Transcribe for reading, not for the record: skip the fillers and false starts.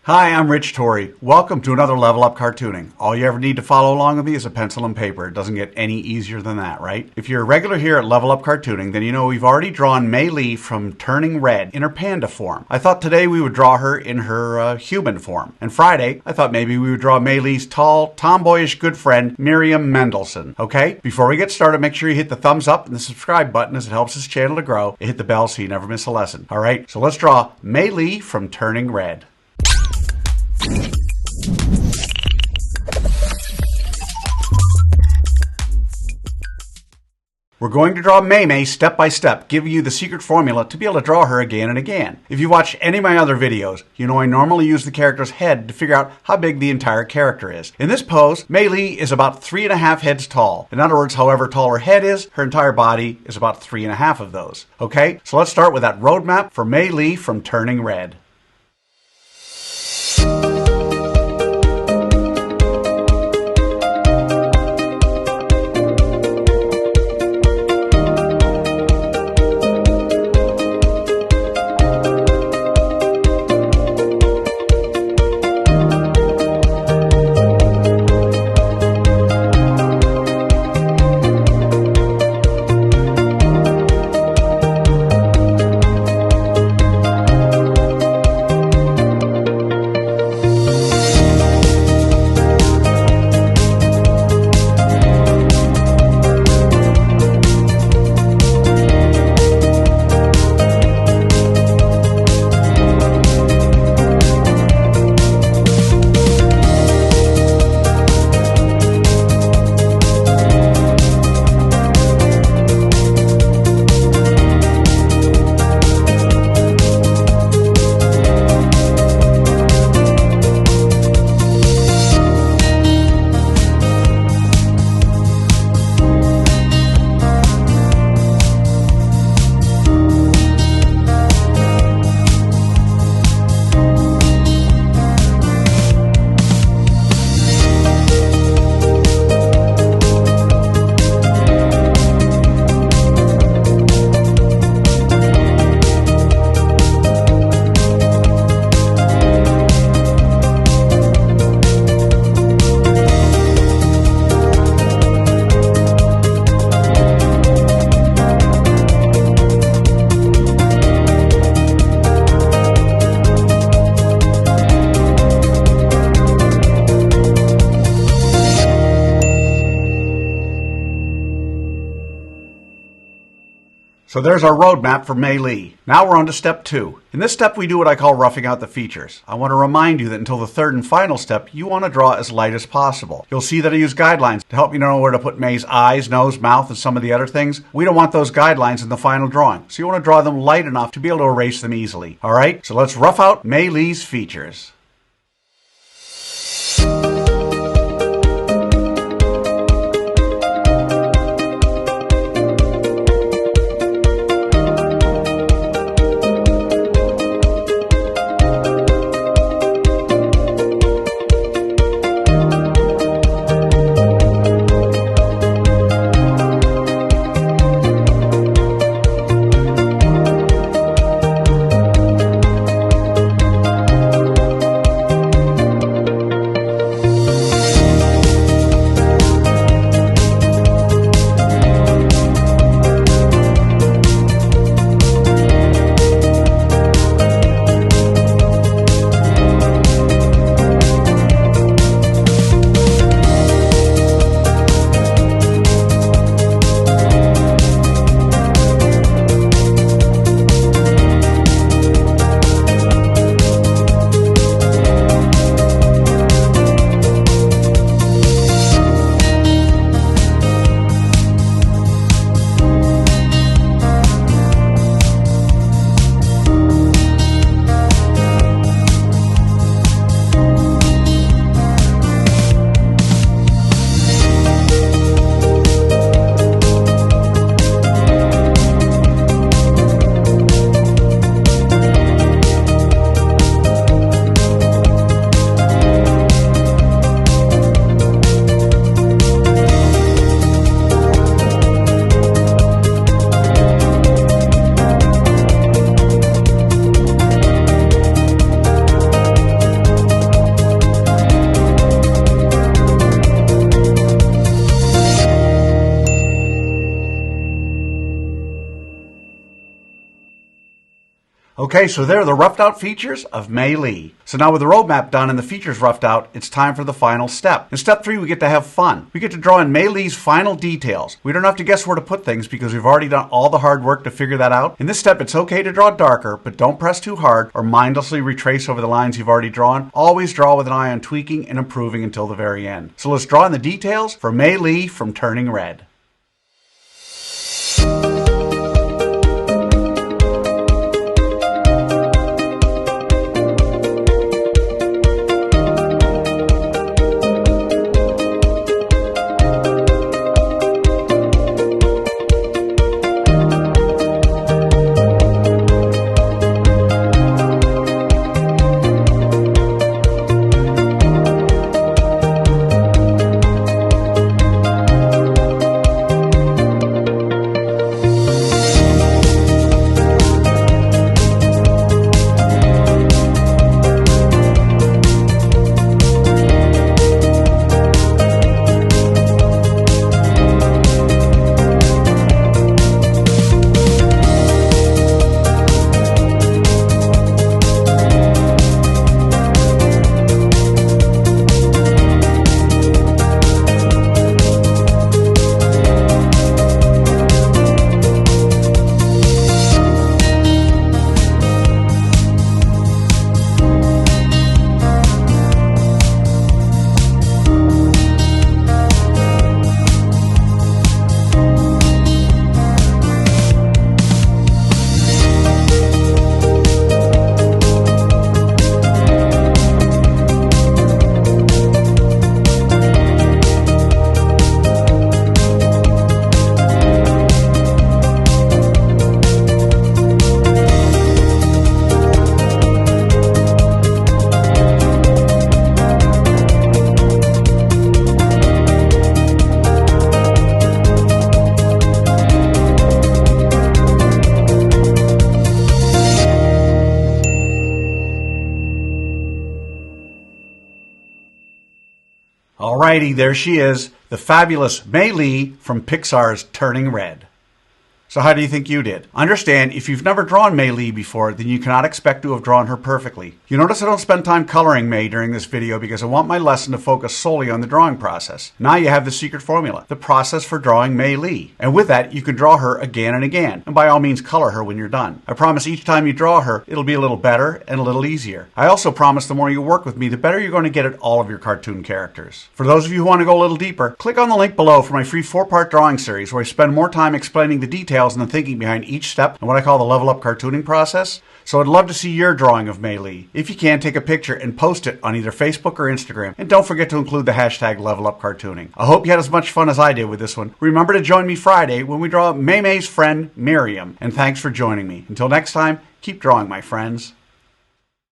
Hi, I'm Rich Torrey. Welcome to another Level Up Cartooning. All you ever need to follow along with me is a pencil and paper. It doesn't get any easier than that, right? If you're a regular here at Level Up Cartooning, then you know we've already drawn Mei Lee from Turning Red in her panda form. I thought today we would draw her in her human form. And Friday, I thought maybe we would draw Mei Lee's tall, tomboyish good friend, Miriam Mendelsohn. Okay? Before we get started, make sure you hit the thumbs up and the subscribe button as it helps this channel to grow. And hit the bell so you never miss a lesson. All right? So let's draw Mei Lee from Turning Red. We're going to draw Mei step by step, giving you the secret formula to be able to draw her again and again. If you watch any of my other videos, you know I normally use the character's head to figure out how big the entire character is. In this pose, Mei Lee is about 3.5 heads tall. In other words, however tall her head is, her entire body is about 3.5 of those. Okay, so let's start with that roadmap for Mei Lee from Turning Red. So there's our roadmap for Mei Lee. Now we're on to step 2. In this step, we do what I call roughing out the features. I want to remind you that until the third and final step, you want to draw as light as possible. You'll see that I use guidelines to help you know where to put Mei's eyes, nose, mouth, and some of the other things. We don't want those guidelines in the final drawing, so you want to draw them light enough to be able to erase them easily. All right, so let's rough out Mei Lee's features. Okay, so there are the roughed out features of Mei Lee. So now with the roadmap done and the features roughed out, it's time for the final step. In step 3, we get to have fun. We get to draw in Mei Lee's final details. We don't have to guess where to put things because we've already done all the hard work to figure that out. In this step, it's okay to draw darker, but don't press too hard or mindlessly retrace over the lines you've already drawn. Always draw with an eye on tweaking and improving until the very end. So let's draw in the details for Mei Lee from Turning Red. Alrighty, there she is, the fabulous Mei Lee from Pixar's Turning Red. So how do you think you did? Understand, if you've never drawn Mei Lee before, then you cannot expect to have drawn her perfectly. You notice I don't spend time coloring Mei during this video because I want my lesson to focus solely on the drawing process. Now you have the secret formula, the process for drawing Mei Lee. And with that, you can draw her again and again. And by all means, color her when you're done. I promise each time you draw her, it'll be a little better and a little easier. I also promise the more you work with me, the better you're going to get at all of your cartoon characters. For those of you who want to go a little deeper, click on the link below for my free 4-part drawing series where I spend more time explaining the details and the thinking behind each step and what I call the level up cartooning process. So I'd love to see your drawing of Mei Lee. If you can, take a picture and post it on either Facebook or Instagram. And don't forget to include the hashtag levelupcartooning. I hope you had as much fun as I did with this one. Remember to join me Friday when we draw Mei Mei's friend, Miriam. And thanks for joining me. Until next time, keep drawing, my friends.